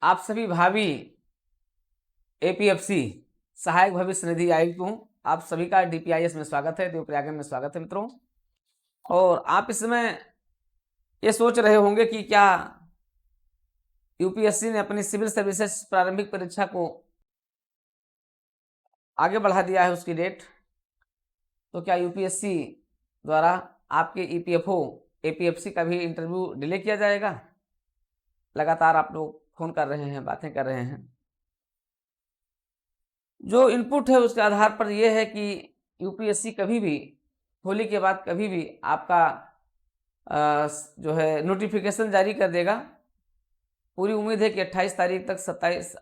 आप सभी भावी एपीएफसी सहायक भविष्य निधि आयुक्त हूँ। आप सभी का डीपीआईएस में स्वागत है, देवप्रयाग में स्वागत है मित्रों। और आप इस समय ये सोच रहे होंगे कि क्या यूपीएससी ने अपनी सिविल सर्विसेज प्रारंभिक परीक्षा को आगे बढ़ा दिया है उसकी डेट। तो क्या यूपीएससी द्वारा आपके ईपीएफओ एपीएफसी का भी इंटरव्यू डिले किया जाएगा? लगातार आप लोग फोन कर रहे हैं, बातें कर रहे हैं। जो इनपुट है उसके आधार पर यह है कि यूपीएससी कभी भी होली के बाद कभी भी आपका जो है नोटिफिकेशन जारी कर देगा। पूरी उम्मीद है कि 28 तारीख तक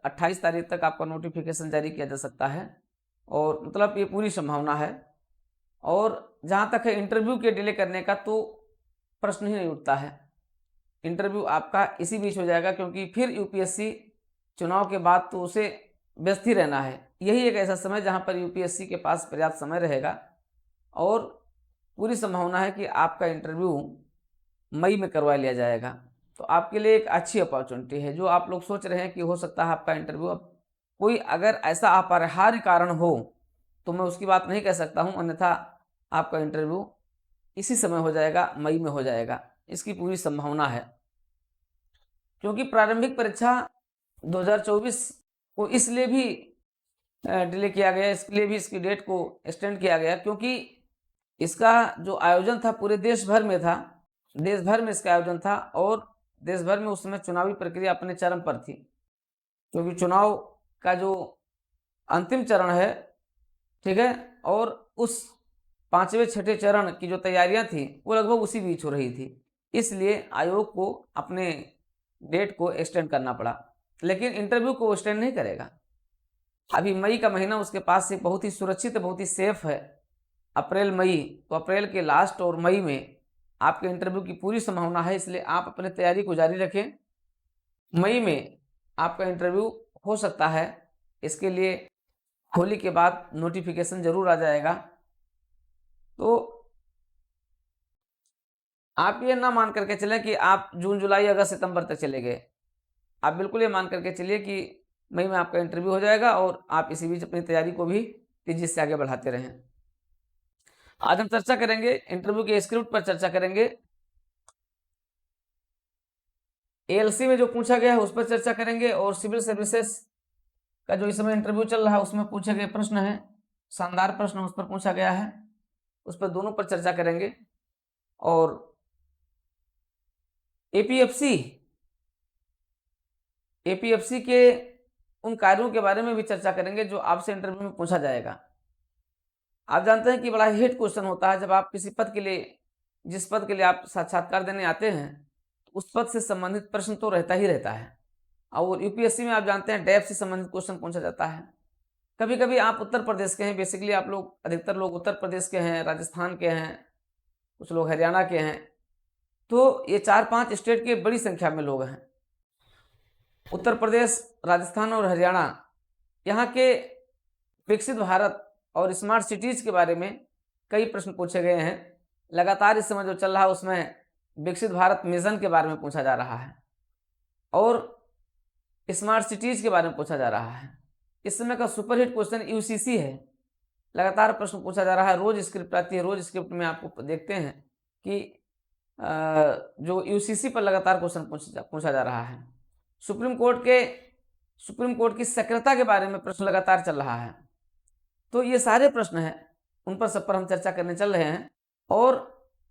28 तारीख तक आपका नोटिफिकेशन जारी किया जा सकता है, और मतलब ये पूरी संभावना है। और जहाँ तक है इंटरव्यू के डिले करने का, तो प्रश्न ही नहीं उठता है। इंटरव्यू आपका इसी बीच हो जाएगा, क्योंकि फिर यूपीएससी चुनाव के बाद तो उसे व्यस्त ही रहना है। यही एक ऐसा समय जहाँ पर यूपीएससी के पास पर्याप्त समय रहेगा, और पूरी संभावना है कि आपका इंटरव्यू मई में करवा लिया जाएगा। तो आपके लिए एक अच्छी अपॉर्चुनिटी है। जो आप लोग सोच रहे हैं कि हो सकता है आपका इंटरव्यू, अब कोई अगर ऐसा अपरिहार्य कारण हो तो मैं उसकी बात नहीं कह सकता हूं, अन्यथा आपका इंटरव्यू इसी समय हो जाएगा, मई में हो जाएगा, इसकी पूरी संभावना है। क्योंकि प्रारंभिक परीक्षा 2024 को इसलिए भी डिले किया गया, इसलिए भी इसकी डेट को एक्सटेंड किया गया, क्योंकि इसका जो आयोजन था पूरे देश भर में था। देश भर में इसका आयोजन था, और देश भर में उस समय चुनावी प्रक्रिया अपने चरम पर थी। क्योंकि चुनाव का जो अंतिम चरण है, ठीक है, और उस 5वें 6ठे चरण की जो तैयारियां थी वो लगभग उसी बीच हो रही थी। इसलिए आयोग को अपने डेट को एक्सटेंड करना पड़ा, लेकिन इंटरव्यू को एक्सटेंड नहीं करेगा। अभी मई का महीना उसके पास से बहुत ही सुरक्षित, बहुत ही सेफ है। अप्रैल मई, तो अप्रैल के लास्ट और मई में आपके इंटरव्यू की पूरी संभावना है, इसलिए आप अपनी तैयारी को जारी रखें। मई में आपका इंटरव्यू हो सकता है। इसके लिए होली के बाद नोटिफिकेशन जरूर आ जाएगा। तो आप ये ना मान करके चलें कि आप जून जुलाई अगस्त सितंबर तक चले गए। आप बिल्कुल ये मान करके चलिए कि मई में आपका इंटरव्यू हो जाएगा, और आप इसी बीच अपनी तैयारी को भी तेजी से आगे बढ़ाते रहें। आज हम चर्चा करेंगे, इंटरव्यू के स्क्रिप्ट पर चर्चा करेंगे। एएलसी में जो पूछा गया है उस पर चर्चा करेंगे, और सिविल सर्विसेज का जो इस समय इंटरव्यू चल रहा है उसमें पूछे गए प्रश्न है, शानदार प्रश्न उस पर पूछा गया है, उस पर दोनों पर चर्चा करेंगे। और एपीएफसी के उन कार्यों के बारे में भी चर्चा करेंगे जो आपसे इंटरव्यू में पूछा जाएगा। आप जानते हैं कि बड़ा हिट क्वेश्चन होता है जब आप किसी पद के लिए, जिस पद के लिए आप साक्षात्कार देने आते हैं, उस पद से संबंधित प्रश्न तो रहता ही रहता है। और यूपीएससी में आप जानते हैं डैप से संबंधित क्वेश्चन पूछा जाता है। कभी कभी आप उत्तर प्रदेश के हैं, बेसिकली आप लोग, अधिकतर लोग उत्तर प्रदेश के हैं, राजस्थान के हैं, कुछ लोग हरियाणा के हैं। तो ये 4-5 स्टेट के बड़ी संख्या में लोग हैं। उत्तर प्रदेश, राजस्थान और हरियाणा, यहाँ के विकसित भारत और स्मार्ट सिटीज के बारे में कई प्रश्न पूछे गए हैं। लगातार इस समय जो चल रहा है उसमें विकसित भारत मिशन के बारे में पूछा जा रहा है, और स्मार्ट सिटीज के बारे में पूछा जा रहा है। इस समय का सुपरहिट क्वेश्चन यूसीसी है। लगातार प्रश्न पूछा जा रहा है, रोज स्क्रिप्ट आती है, रोज स्क्रिप्ट में आपको देखते हैं कि जो यूसीसी पर लगातार क्वेश्चन पूछा जा रहा है। सुप्रीम कोर्ट की सक्रियता के बारे में प्रश्न लगातार चल रहा है। तो ये सारे प्रश्न हैं, उन पर सब पर हम चर्चा करने चल रहे हैं। और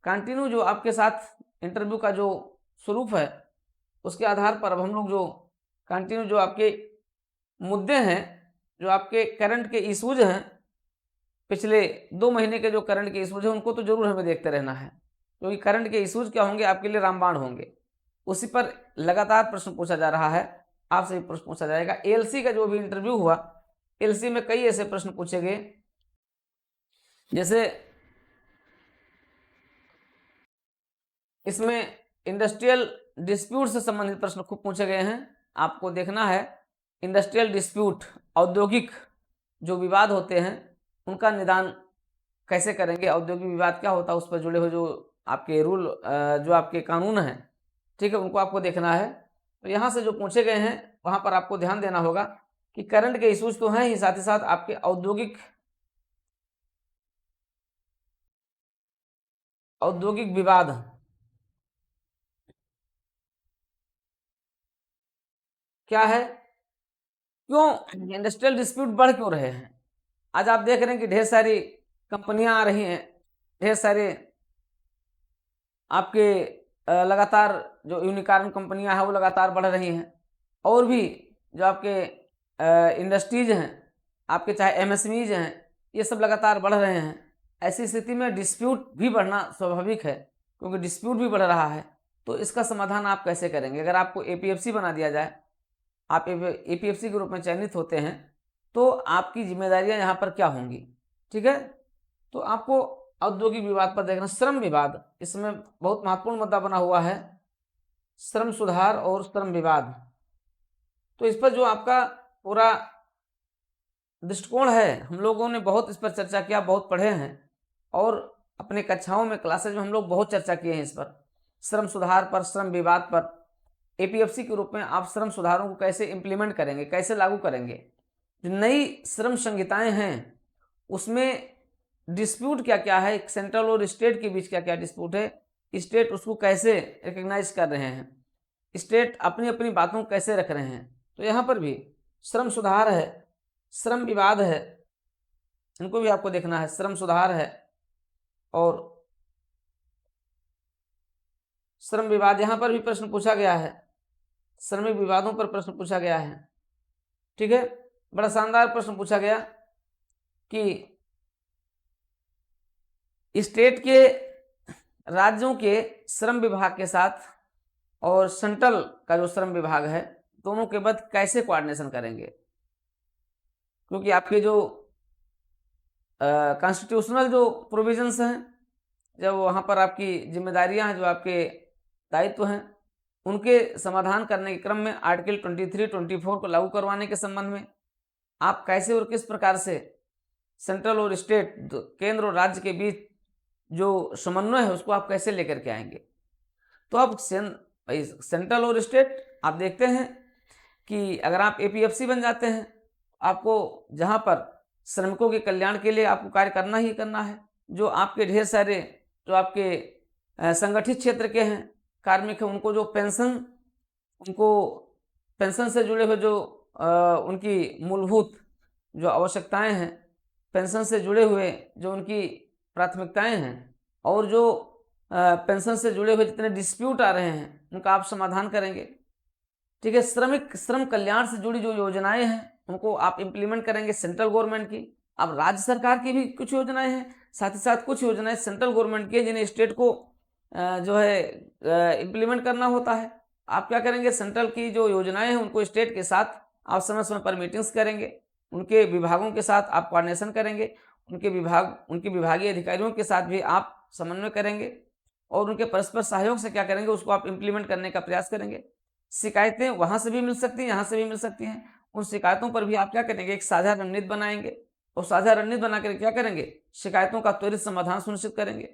कंटिन्यू जो आपके साथ इंटरव्यू का जो स्वरूप है उसके आधार पर अब हम लोग जो कंटिन्यू जो आपके मुद्दे हैं, जो आपके करंट के इश्यूज हैं, पिछले 2 महीने के जो करंट के इश्यूज हैं, उनको तो जरूर हमें देखते रहना है, क्योंकि करंट के इश्यूज क्या होंगे, आपके लिए रामबाण होंगे। उसी पर लगातार प्रश्न पूछा जा रहा है, आपसे भी प्रश्न पूछा जाएगा। एएलसी का जो भी इंटरव्यू हुआ, एएलसी में कई ऐसे प्रश्न पूछे गए, जैसे इसमें इंडस्ट्रियल डिस्प्यूट से संबंधित प्रश्न खूब पूछे गए हैं। आपको देखना है इंडस्ट्रियल डिस्प्यूट, औद्योगिक जो विवाद होते हैं उनका निदान कैसे करेंगे, औद्योगिक विवाद क्या होता है, उस पर जुड़े हुए जो आपके रूल, जो आपके कानून हैं, ठीक है, उनको आपको देखना है। तो यहाँ से जो पूछे गए हैं वहाँ पर आपको ध्यान देना होगा कि करंट के इश्यूज तो हैं ही, साथ ही साथ आपके औद्योगिक विवाद क्या है, क्यों इंडस्ट्रियल डिस्प्यूट बढ़ क्यों रहे हैं। आज आप देख रहे हैं कि ढेर सारी कंपनियां आ रही हैं, ढेर सारे आपके लगातार जो यूनिकॉर्न कंपनियां हैं वो लगातार बढ़ रही हैं, और भी जो आपके इंडस्ट्रीज हैं, आपके चाहे एमएसएमईज हैं, ये सब लगातार बढ़ रहे हैं। ऐसी स्थिति में डिस्प्यूट भी बढ़ना स्वाभाविक है, क्योंकि डिस्प्यूट भी बढ़ रहा है। तो इसका समाधान आप कैसे करेंगे। अगर आपको एपीएफसी बना दिया जाए, आप एपीएफसी के रूप में चयनित होते हैं, तो आपकी जिम्मेदारियां यहाँ पर क्या होंगी। ठीक है, तो आपको औद्योगिक विवाद पर देखना, श्रम विवाद इसमें बहुत महत्वपूर्ण मुद्दा बना हुआ है, श्रम सुधार और श्रम विवाद। तो इस पर जो आपका पूरा दृष्टिकोण है, हम लोगों ने बहुत इस पर चर्चा किया, बहुत पढ़े हैं, और अपने कक्षाओं में, क्लासेज में हम लोग बहुत चर्चा किए हैं इस पर, श्रम सुधार पर, श्रम विवाद पर। एपीएफसी के रूप में आप श्रम सुधारों को कैसे इंप्लीमेंट करेंगे, कैसे लागू करेंगे। जो नई श्रम संहिताएं हैं उसमें डिस्प्यूट क्या क्या है, सेंट्रल और स्टेट के बीच क्या क्या डिस्प्यूट है, स्टेट उसको कैसे रिकग्नाइज कर रहे हैं, स्टेट अपनी अपनी बातों को कैसे रख रहे हैं। तो यहाँ पर भी श्रम सुधार है, श्रम विवाद है, इनको भी आपको देखना है। श्रम सुधार है और श्रम विवाद, यहाँ पर भी प्रश्न पूछा गया है, श्रमिक विवादों पर प्रश्न पूछा गया है। ठीक है, बड़ा शानदार प्रश्न पूछा गया कि स्टेट के, राज्यों के श्रम विभाग के साथ और सेंट्रल का जो श्रम विभाग है, दोनों के बाद कैसे कोऑर्डिनेशन करेंगे। क्योंकि आपके जो कॉन्स्टिट्यूशनल जो प्रोविजंस हैं, जब वहाँ पर आपकी जिम्मेदारियां हैं, जो आपके दायित्व हैं, उनके समाधान करने के क्रम में आर्टिकल 23, 24 को लागू करवाने के संबंध में आप कैसे और किस प्रकार से सेंट्रल और स्टेट, केंद्र और राज्य के बीच जो समन्वय है उसको आप कैसे लेकर के आएंगे। तो अब सेंट्रल और स्टेट आप देखते हैं कि अगर आप एपीएफसी बन जाते हैं, आपको जहाँ पर श्रमिकों के कल्याण के लिए आपको कार्य करना ही करना है। जो आपके ढेर सारे जो आपके संगठित क्षेत्र के हैं कार्मिक हैं, उनको जो पेंशन, उनको पेंशन से जुड़े हुए जो उनकी मूलभूत जो आवश्यकताएं हैं, पेंशन से जुड़े हुए जो उनकी प्राथमिकताएं हैं, और जो पेंशन से जुड़े हुए जितने डिस्प्यूट आ रहे हैं उनका आप समाधान करेंगे। ठीक है, श्रम कल्याण से जुड़ी जो योजनाएं हैं उनको आप इंप्लीमेंट करेंगे सेंट्रल गवर्नमेंट की। अब राज्य सरकार की भी कुछ योजनाएं हैं, साथ ही साथ कुछ योजनाएं सेंट्रल गवर्नमेंट की हैं, जिन्हें स्टेट को जो है इंप्लीमेंट करना होता है। आप क्या करेंगे, सेंट्रल की जो योजनाएं हैं उनको स्टेट के साथ आप समय समय पर मीटिंग्स करेंगे, उनके विभागों के साथ आप कोऑर्डिनेशन करेंगे, उनके विभागीय अधिकारियों के साथ भी आप समन्वय करेंगे, और उनके परस्पर सहयोग से क्या करेंगे, उसको आप इंप्लीमेंट करने का प्रयास करेंगे। शिकायतें वहां से भी मिल सकती हैं, यहाँ से भी मिल सकती हैं, उन शिकायतों पर भी आप क्या करेंगे, एक साझा रणनीति बनाएंगे, और साझा रणनीति बनाकर क्या करेंगे, शिकायतों का त्वरित समाधान सुनिश्चित करेंगे।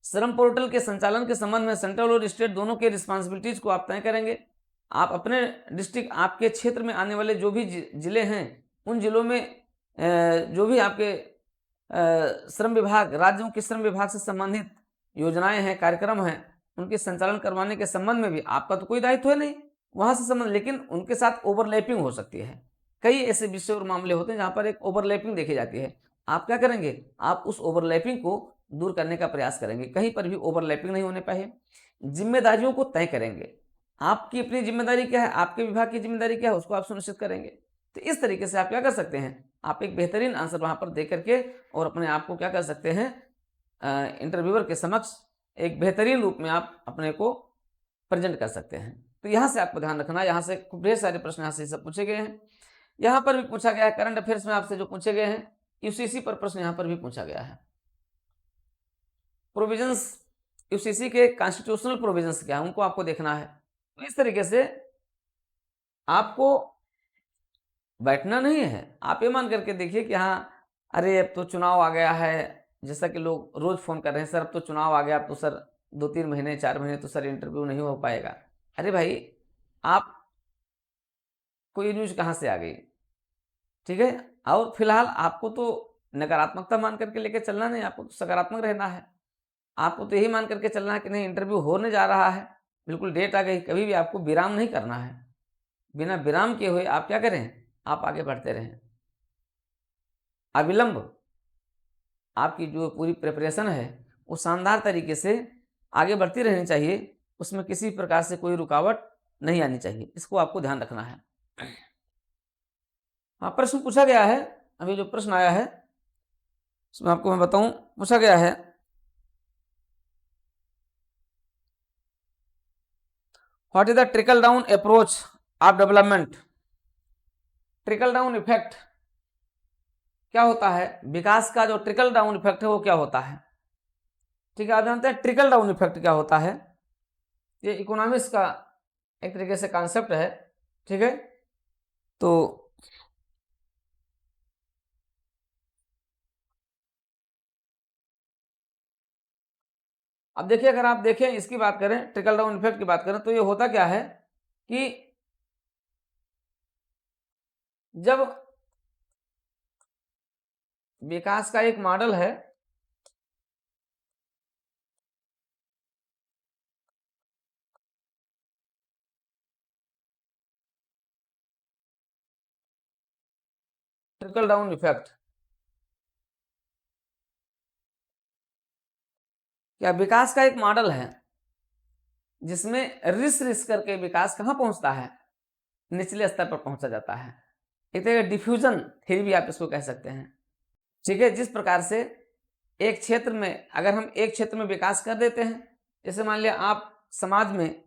श्रम पोर्टल के संचालन के संबंध में सेंट्रल और स्टेट दोनों के रिस्पॉन्सिबिलिटीज को आप तय करेंगे। आप अपने डिस्ट्रिक्ट, आपके क्षेत्र में आने वाले जो भी जिले हैं, उन जिलों में जो भी आपके श्रम विभाग, राज्यों के श्रम विभाग से संबंधित योजनाएं हैं, कार्यक्रम हैं, उनके संचालन करवाने के संबंध में भी आपका तो कोई दायित्व है नहीं वहां से संबंध, लेकिन उनके साथ ओवरलैपिंग हो सकती है। कई ऐसे विषय और मामले होते हैं जहां पर एक ओवरलैपिंग देखी जाती है। आप क्या करेंगे, आप उस ओवरलैपिंग को दूर करने का प्रयास करेंगे, कहीं पर भी ओवरलैपिंग नहीं होने पाए। जिम्मेदारियों को तय करेंगे, आपकी अपनी जिम्मेदारी क्या है, आपके विभाग की जिम्मेदारी क्या है, उसको आप सुनिश्चित करेंगे। तो इस तरीके से आप क्या कर सकते हैं, आप एक बेहतरीन आंसर वहां पर दे करके और अपने आप को क्या कर सकते हैं, इंटरव्यूअर के समक्ष एक बेहतरीन रूप में आप अपने को प्रेजेंट कर सकते हैं। तो यहाँ से आपको ध्यान रखना, यहाँ से ढेर सारे प्रश्न यहाँ से सब पूछे गए हैं। यहाँ पर भी पूछा गया है, करंट अफेयर्स में आपसे जो पूछे गए हैं, यूसीसी पर प्रश्न यहाँ पर भी पूछा गया है। प्रोविजंस, यूसीसी के कॉन्स्टिट्यूशनल प्रोविजंस क्या है, उनको आपको देखना है। तो इस तरीके से आपको बैठना नहीं है, आप ये मान करके देखिए कि हाँ, अरे अब तो चुनाव आ गया है, जैसा कि लोग रोज फोन कर रहे हैं, सर अब तो चुनाव आ गया, अब तो सर 2-3 महीने 4 महीने तो सर इंटरव्यू नहीं हो पाएगा। अरे भाई, आप कोई न्यूज कहाँ से आ गई, ठीक है। और फिलहाल आपको तो नकारात्मकता मान करके लेके चलना नहीं, आपको तो सकारात्मक रहना है। आपको तो यही मान करके चलना है कि नहीं, इंटरव्यू होने जा रहा है, बिल्कुल डेट आ गई, कभी भी आपको विराम नहीं करना है। बिना विराम किए हुए आप क्या करें, आप आगे बढ़ते रहें। अविलंब आपकी जो पूरी प्रिपरेशन है वो शानदार तरीके से आगे बढ़ती रहनी चाहिए, उसमें किसी प्रकार से कोई रुकावट नहीं आनी चाहिए, इसको आपको ध्यान रखना है। हाँ, प्रश्न पूछा गया है, अभी जो प्रश्न आया है उसमें आपको मैं बताऊं, पूछा गया है what is the trickle down approach of development. Trickle down effect क्या होता है, विकास का जो ट्रिकल डाउन इफेक्ट है वो क्या होता है, ठीक है। आप जानते हैं ट्रिकल डाउन इफेक्ट क्या होता है, ये इकोनॉमिक्स का एक तरीके से कॉन्सेप्ट है, ठीक है। तो अब देखिए, अगर आप देखें इसकी बात करें, ट्रिकल डाउन इफेक्ट की बात करें, तो ये होता क्या है कि जब विकास का एक मॉडल है, ट्रिकल डाउन इफेक्ट, क्या विकास का एक मॉडल है जिसमें रिस रिस करके विकास कहां पहुंचता है, निचले स्तर पर पहुंचा जाता है। एक तरह का डिफ्यूजन थ्योरी भी आप इसको कह सकते हैं, ठीक है। जिस प्रकार से एक क्षेत्र में, अगर हम एक क्षेत्र में विकास कर देते हैं, जैसे मान लिया आप समाज में,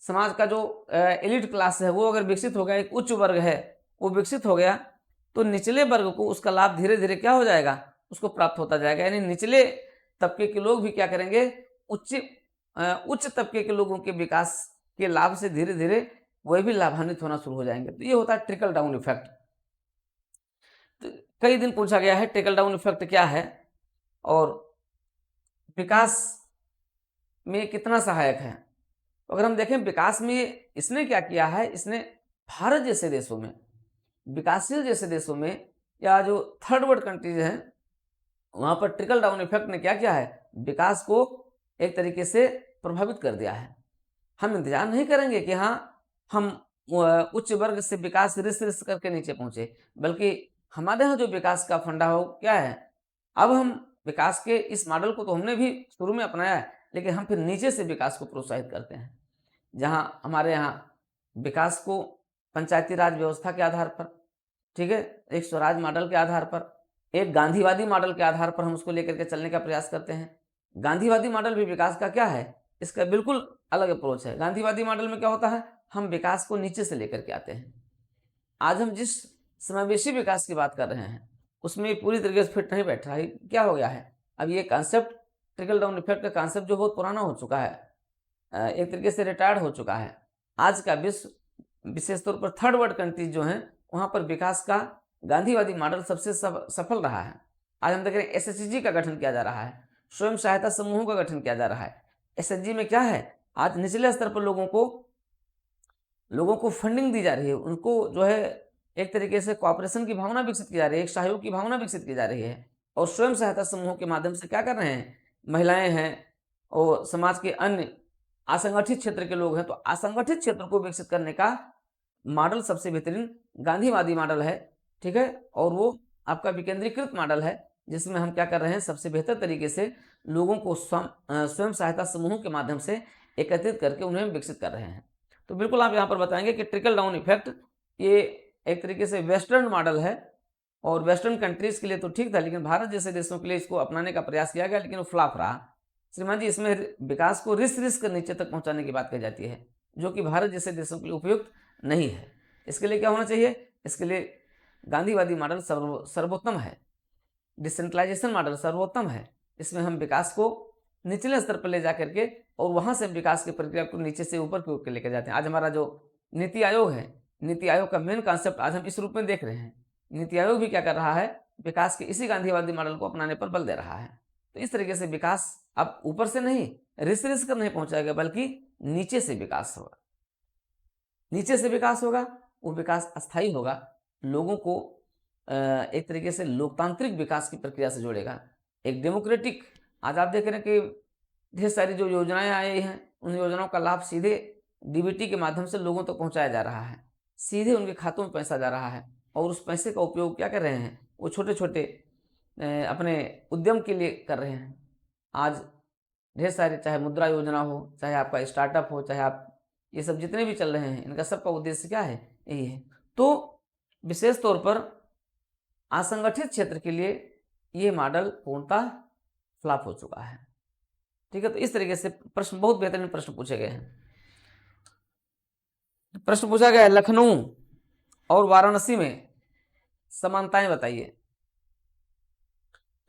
समाज का जो एलिट क्लास है वो अगर विकसित हो गया, एक उच्च वर्ग है वो विकसित हो गया, तो निचले वर्ग को उसका लाभ धीरे धीरे क्या हो जाएगा, उसको प्राप्त होता जाएगा। यानी निचले तबके के लोग भी क्या करेंगे, उच्च तबके के लोगों के विकास के लाभ से धीरे धीरे वह भी लाभान्वित होना शुरू हो जाएंगे। तो ये होता है ट्रिकल डाउन इफेक्ट। तो कई दिन पूछा गया है ट्रिकल डाउन इफेक्ट क्या है और विकास में कितना सहायक है। तो अगर हम देखें विकास में इसने क्या किया है, इसने भारत जैसे देशों में, विकासशील जैसे देशों में, या जो थर्ड वर्ल्ड कंट्रीज हैं, वहां पर ट्रिकल डाउन इफेक्ट ने क्या किया है, विकास को एक तरीके से प्रभावित कर दिया है। हम इंतजार नहीं करेंगे कि हाँ हम उच्च वर्ग से विकास रिस रिस करके नीचे पहुंचे, बल्कि हमारे यहाँ जो विकास का फंडा हो क्या है, अब हम विकास के इस मॉडल को तो हमने भी शुरू में अपनाया है, लेकिन हम फिर नीचे से विकास को प्रोत्साहित करते हैं। जहाँ हमारे यहाँ विकास को पंचायती राज व्यवस्था के आधार पर, ठीक है, एक स्वराज मॉडल के आधार पर, एक गांधीवादी मॉडल के आधार पर हम उसको लेकर के चलने का प्रयास करते हैं। गांधीवादी मॉडल भी विकास का क्या है, इसका बिल्कुल अलग अप्रोच है। गांधीवादी मॉडल में क्या होता है, हम विकास को नीचे से लेकर के आते हैं। आज हम जिस समावेशी विकास की बात कर रहे हैं उसमें पूरी तरीके से फिट नहीं बैठ रहा है। क्या हो गया है, अब ये कॉन्सेप्ट ट्रिकल डाउन इफेक्ट का कॉन्सेप्ट जो बहुत पुराना हो चुका है, एक तरीके से रिटायर्ड हो चुका है। आज का विश्व, विशेष तौर पर थर्ड वर्ल्ड कंट्रीज जो हैं, वहाँ पर विकास का गांधीवादी मॉडल सबसे सफल रहा है। आज हम देख रहे हैं एसएचजी का गठन किया जा रहा है, स्वयं सहायता समूहों का गठन किया जा रहा है। एसएचजी में क्या है, आज निचले स्तर पर लोगों को फंडिंग दी जा रही है, उनको जो है एक तरीके से कोऑपरेशन की भावना विकसित की जा रही है, एक सहयोग की भावना विकसित की जा रही है। और स्वयं सहायता समूहों के माध्यम से क्या कर रहे हैं, महिलाएं हैं और समाज के अन्य असंगठित क्षेत्र के लोग हैं, तो असंगठित क्षेत्र को विकसित करने का मॉडल सबसे बेहतरीन गांधीवादी मॉडल है, ठीक है। और वो आपका विकेंद्रीकृत मॉडल है, जिसमें हम क्या कर रहे हैं, सबसे बेहतर तरीके से लोगों को स्वयं सहायता समूहों के माध्यम से एकत्रित करके उन्हें विकसित कर रहे हैं। तो बिल्कुल आप यहाँ पर बताएंगे कि ट्रिकल डाउन इफेक्ट ये एक तरीके से वेस्टर्न मॉडल है, और वेस्टर्न कंट्रीज के लिए तो ठीक था, लेकिन भारत जैसे देशों के लिए इसको अपनाने का प्रयास किया गया, लेकिन वो फ्लॉप रहा। श्रीमान जी, इसमें विकास को रिस रिस कर नीचे तक पहुंचाने की बात कही जाती है, जो कि भारत जैसे देशों के लिए उपयुक्त नहीं है। इसके लिए क्या होना चाहिए, इसके लिए गांधीवादी मॉडल सर्वोत्तम है, डिसेंट्रलाइजेशन मॉडल सर्वोत्तम है। इसमें हम विकास को निचले स्तर पर ले जा करके और वहां से विकास की प्रक्रिया को नीचे से ऊपर की ओर लेकर जाते हैं। आज हमारा जो नीति आयोग है, नीति आयोग का मेन कॉन्सेप्ट आज हम इस रूप में देख रहे हैं। नीति आयोग भी क्या कर रहा है, विकास के इसी गांधीवादी मॉडल को अपनाने पर बल दे रहा है। तो इस तरीके से विकास अब ऊपर से नहीं, रिस कर नहीं पहुंचाएगा, बल्कि नीचे से विकास होगा, नीचे से विकास होगा। वो विकास अस्थायी होगा, लोगों को एक तरीके से लोकतांत्रिक विकास की प्रक्रिया से जोड़ेगा, एक डेमोक्रेटिक। आज आप देख रहे हैं कि ढेर सारी जो योजनाएं आई हैं, उन योजनाओं का लाभ सीधे डीबीटी के माध्यम से लोगों तक पहुंचाया जा रहा है, सीधे उनके खातों में पैसा जा रहा है, और उस पैसे का उपयोग क्या कर रहे हैं, वो छोटे छोटे अपने उद्यम के लिए कर रहे हैं। आज ढेर सारे, चाहे मुद्रा योजना हो, चाहे आपका स्टार्टअप हो, चाहे आप ये सब जितने भी चल रहे हैं, इनका सबका उद्देश्य क्या है, यही है। तो विशेष तौर पर असंगठित क्षेत्र के लिए ये मॉडल पूर्णतः फ्लॉप हो चुका है। ठीक है, तो इस तरीके से प्रश्न, बहुत बेहतरीन प्रश्न पूछे गए हैं। प्रश्न पूछा गया है, लखनऊ और वाराणसी में समानताएं बताइए।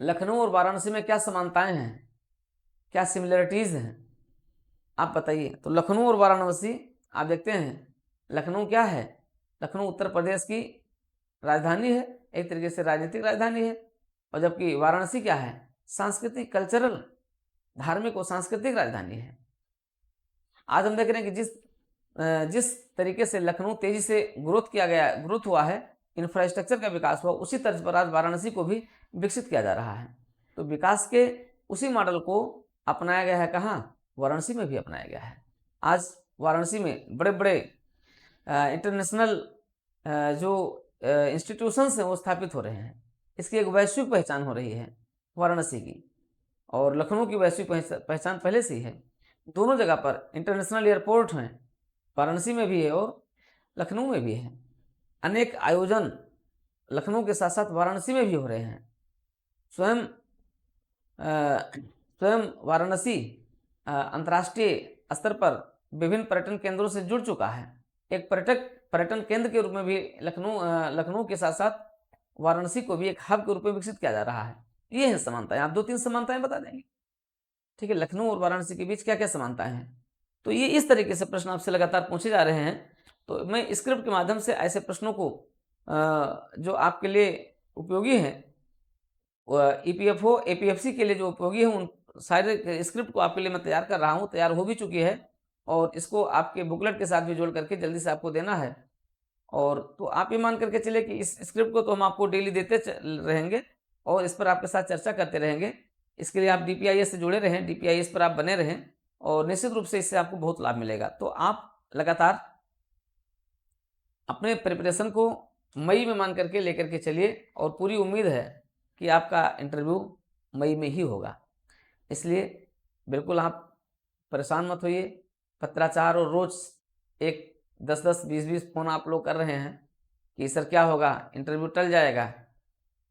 लखनऊ और वाराणसी में क्या समानताएं हैं, क्या सिमिलरिटीज हैं, आप बताइए। तो लखनऊ और वाराणसी आप देखते हैं, लखनऊ क्या है, लखनऊ उत्तर प्रदेश की राजधानी है, एक तरीके से राजनीतिक राजधानी है, और जबकि वाराणसी क्या है, सांस्कृतिक, कल्चरल, धार्मिक और सांस्कृतिक राजधानी है। आज हम देख रहे हैं कि जिस तरीके से लखनऊ तेजी से ग्रोथ हुआ है, इंफ्रास्ट्रक्चर का विकास हुआ, उसी तर्ज पर आज वाराणसी को भी विकसित किया जा रहा है। तो विकास के उसी मॉडल को अपनाया गया है, कहाँ, वाराणसी में भी अपनाया गया है। आज वाराणसी में बड़े बड़े इंटरनेशनल जो इंस्टीट्यूशंस हैं वो स्थापित हो रहे हैं, इसकी एक वैश्विक पहचान हो रही है वाराणसी की, और लखनऊ की वैश्विक पहचान पहले से ही है। दोनों जगह पर इंटरनेशनल एयरपोर्ट हैं, वाराणसी में भी है और लखनऊ में भी है। अनेक आयोजन लखनऊ के साथ साथ वाराणसी में भी हो रहे हैं। स्वयं वाराणसी अंतर्राष्ट्रीय स्तर पर विभिन्न पर्यटन केंद्रों से जुड़ चुका है। एक पर्यटन केंद्र के रूप में भी लखनऊ के साथ साथ वाराणसी को भी एक हब के रूप में विकसित किया जा रहा है। ये है समानताएं, आप 2-3 समानताएं बता देंगे। ठीक है, लखनऊ और वाराणसी के बीच क्या क्या समानताएं हैं। तो ये इस तरीके से प्रश्न आपसे लगातार पूछे जा रहे हैं। तो मैं स्क्रिप्ट के माध्यम से ऐसे प्रश्नों को जो आपके लिए उपयोगी हैं, ईपीएफओ एपीएफसी के लिए जो उपयोगी है, उन सारे स्क्रिप्ट को आपके लिए मैं तैयार कर रहा हूँ, तैयार हो भी चुकी है, और इसको आपके बुकलेट के साथ भी जोड़ करके जल्दी से आपको देना है। और तो आप ये मान करके चले कि इस स्क्रिप्ट को तो हम आपको डेली देते रहेंगे और इस पर आपके साथ चर्चा करते रहेंगे। इसके लिए आप DPIS से जुड़े रहें, DPIS पर आप बने रहें, और निश्चित रूप से इससे आपको बहुत लाभ मिलेगा। तो आप लगातार अपने प्रिपरेशन को मई में मान करके लेकर के चलिए, और पूरी उम्मीद है कि आपका इंटरव्यू मई में ही होगा। इसलिए बिल्कुल आप परेशान मत होइए। पत्राचार और रोज एक 10-10, 20-20 फ़ोन आप लोग कर रहे हैं कि सर क्या होगा, इंटरव्यू टल जाएगा।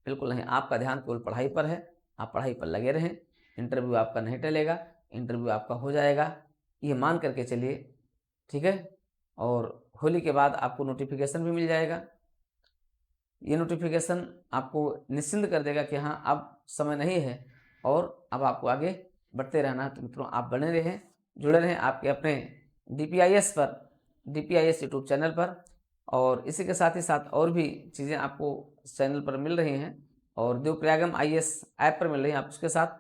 बिल्कुल नहीं, आपका ध्यान केवल पढ़ाई पर है, आप पढ़ाई पर लगे रहें, इंटरव्यू आपका नहीं टलेगा, इंटरव्यू आपका हो जाएगा, ये मान करके चलिए। ठीक है, और होली के बाद आपको नोटिफिकेशन भी मिल जाएगा। ये नोटिफिकेशन आपको निश्चिंत कर देगा कि हाँ, अब समय नहीं है और अब आपको आगे बढ़ते रहना है। तो मित्रों, आप बने रहें, जुड़े रहें आपके अपने DPIS पर, DPIS यूट्यूब चैनल पर, और इसी के साथ ही साथ और भी चीज़ें आपको चैनल पर मिल रही हैं, और देवप्रयागम IAS ऐप पर मिल रही हैं, आप उसके साथ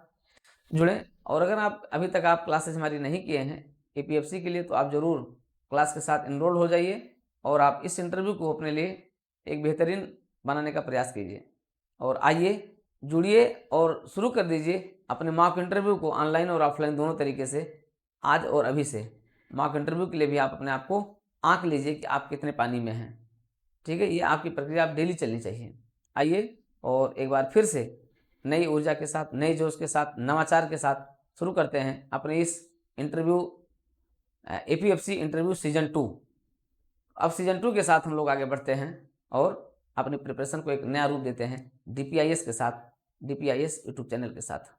जुड़ें। और अगर आप अभी तक आप क्लासेज हमारी नहीं किए हैं APFC के लिए, तो आप ज़रूर क्लास के साथ इनरोल हो जाइए, और आप इस इंटरव्यू को अपने लिए एक बेहतरीन बनाने का प्रयास कीजिए। और आइए, जुड़िए और शुरू कर दीजिए अपने मॉक इंटरव्यू को, ऑनलाइन और ऑफलाइन दोनों तरीके से, आज और अभी से। मॉक इंटरव्यू के लिए भी आप अपने आप को आंक लीजिए कि आप कितने पानी में हैं। ठीक है, ये आपकी प्रक्रिया आप डेली चलनी चाहिए। आइए, और एक बार फिर से नई ऊर्जा के साथ, नए जोश के साथ, नवाचार के साथ शुरू करते हैं अपने इस इंटरव्यू APFC इंटरव्यू सीजन 2। अब सीजन 2 के साथ हम लोग आगे बढ़ते हैं और अपनी प्रिपरेशन को एक नया रूप देते हैं DPIS के साथ, DPIS यूट्यूब चैनल के साथ।